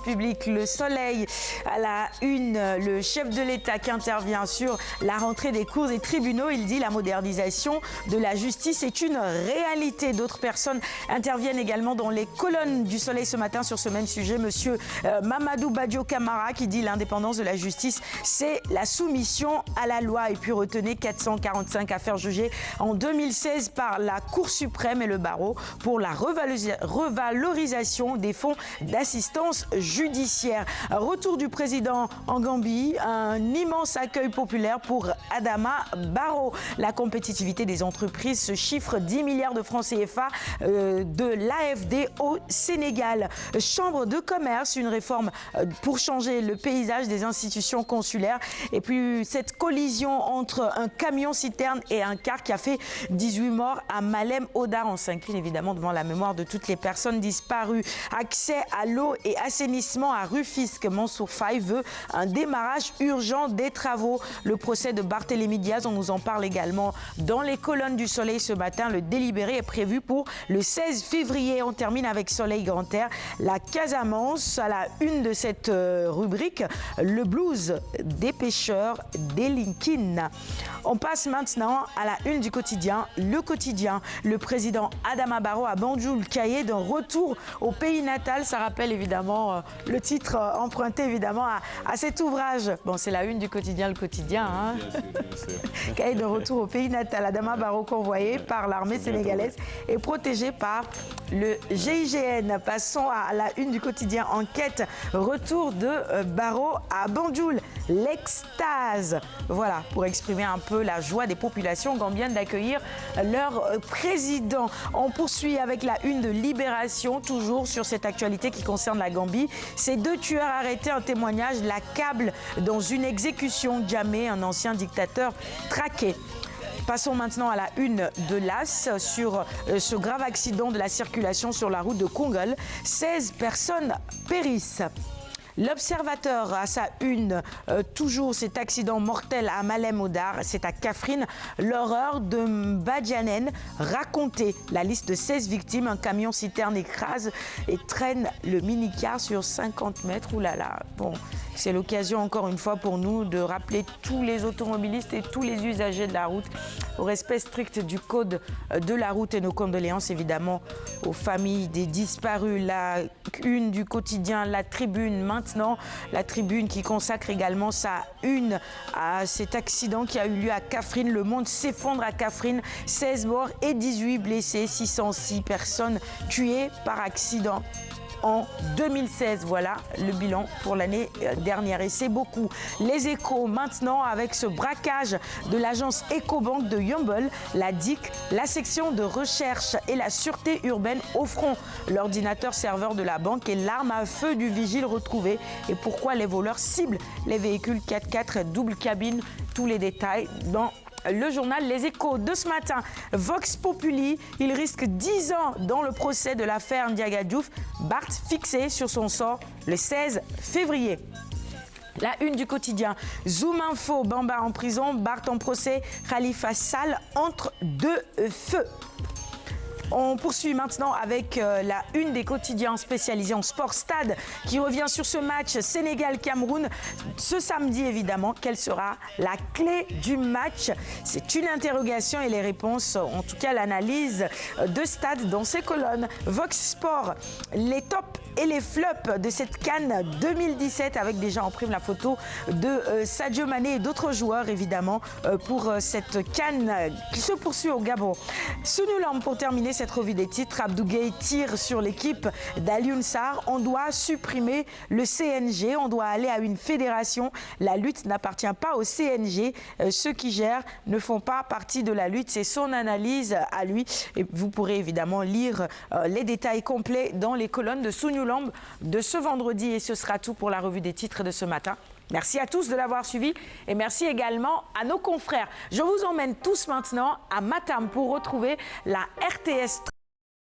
Public, le soleil à la une, le chef de l'État qui intervient sur la rentrée des cours et tribunaux. Il dit la modernisation de la justice est une réalité. D'autres personnes interviennent également dans les colonnes du soleil ce matin sur ce même sujet. Monsieur Mamadou Badio Camara qui dit l'indépendance de la justice, c'est la soumission à la loi. Et puis retenez 445 affaires jugées en 2016 par la Cour suprême et le barreau pour la revalorisation des fonds d'assistance judiciaire. Retour du président en Gambie, un immense accueil populaire pour Adama Barrow. La compétitivité des entreprises se chiffre 10 milliards de francs CFA de l'AFD au Sénégal. Chambre de commerce, une réforme pour changer le paysage des institutions consulaires. Et puis cette collision entre un camion-citerne et un car qui a fait 18 morts à Malem Hodar. On s'incline évidemment devant la mémoire de toutes les personnes disparues. Accès à l'eau et assainissement à Rufisque. Mansour Faye veut un démarrage urgent des travaux. Le procès de Barthélémy Diaz, on nous en parle également dans les colonnes du Soleil ce matin. Le délibéré est prévu pour le 16 février. On termine avec Soleil Grand Air. La Casamance, à la une de cette rubrique, le blues des pêcheurs d'Elinkine. On passe maintenant à la une du quotidien, le quotidien. Le président Adama Barrow à Banjul, cahier d'un retour au pays natal. Ça rappelle évidemment le titre emprunté évidemment à cet ouvrage. Bon, c'est la une du quotidien, le quotidien. Hein, cahier de retour au pays natal. Adama Barrow convoyé par l'armée sénégalaise et protégé par le GIGN. Passons à la une du quotidien. Enquête, retour de Barrow à Banjul. L'extase. Voilà, pour exprimer un peu la joie des populations gambiennes d'accueillir leur président. On poursuit avec la une de Libération, toujours sur cette actualité qui concerne la Gambie. Ces deux tueurs arrêtés, un témoignage, l'accable dans une exécution. Djamé, un ancien dictateur traqué. Passons maintenant à la une de l'AS sur ce grave accident de la circulation sur la route de Koungheul. 16 personnes périssent. L'Observateur a sa une, toujours cet accident mortel à Malem Hodar, c'est à Kaffrine. L'horreur de Mbadjanen racontée. La liste de 16 victimes, un camion-citerne écrase et traîne le mini-car sur 50 mètres. Ouh là là, bon, c'est l'occasion encore une fois pour nous de rappeler tous les automobilistes et tous les usagers de la route au respect strict du code de la route et nos condoléances évidemment aux familles des disparus. La une du quotidien, la Tribune maintenant, la Tribune qui consacre également sa une à cet accident qui a eu lieu à Kaffrine. Le monde s'effondre à Kaffrine, 16 morts et 18 blessés, 606 personnes tuées par accident. En 2016, voilà le bilan pour l'année dernière et c'est beaucoup. Les Échos maintenant avec ce braquage de l'agence Ecobank de Yeumbeul, la DIC, la section de recherche et la sûreté urbaine au front. L'ordinateur serveur de la banque et l'arme à feu du vigile retrouvée. Et pourquoi les voleurs ciblent les véhicules 4x4 double cabine. Tous les détails dans le journal Les Échos de ce matin. Vox Populi, il risque 10 ans dans le procès de l'affaire Ndiaga Diouf. Barth fixé sur son sort le 16 février. La une du quotidien. Zoom Info, Bamba en prison, Barth en procès, Khalifa Sall entre deux feux. On poursuit maintenant avec la une des quotidiens spécialisés en sport. Stade qui revient sur ce match Sénégal-Cameroun ce samedi évidemment. Quelle sera la clé du match? C'est une interrogation et les réponses, en tout cas l'analyse de Stade dans ses colonnes. Vox Sport, les tops et les flops de cette CAN 2017 avec déjà en prime la photo de Sadio Mané et d'autres joueurs évidemment pour cette CAN qui se poursuit au Gabon. Sunulam pour terminer cette revue des titres. Abdou Gueye tire sur l'équipe d'Alioune Sarr. On doit supprimer le CNG, on doit aller à une fédération. La lutte n'appartient pas au CNG. Ceux qui gèrent ne font pas partie de la lutte. C'est son analyse à lui. Et vous pourrez évidemment lire les détails complets dans les colonnes de Sunulam de ce vendredi. Et ce sera tout pour la revue des titres de ce matin. Merci à tous de l'avoir suivi et merci également à nos confrères. Je vous emmène tous maintenant à Matam pour retrouver la RTS.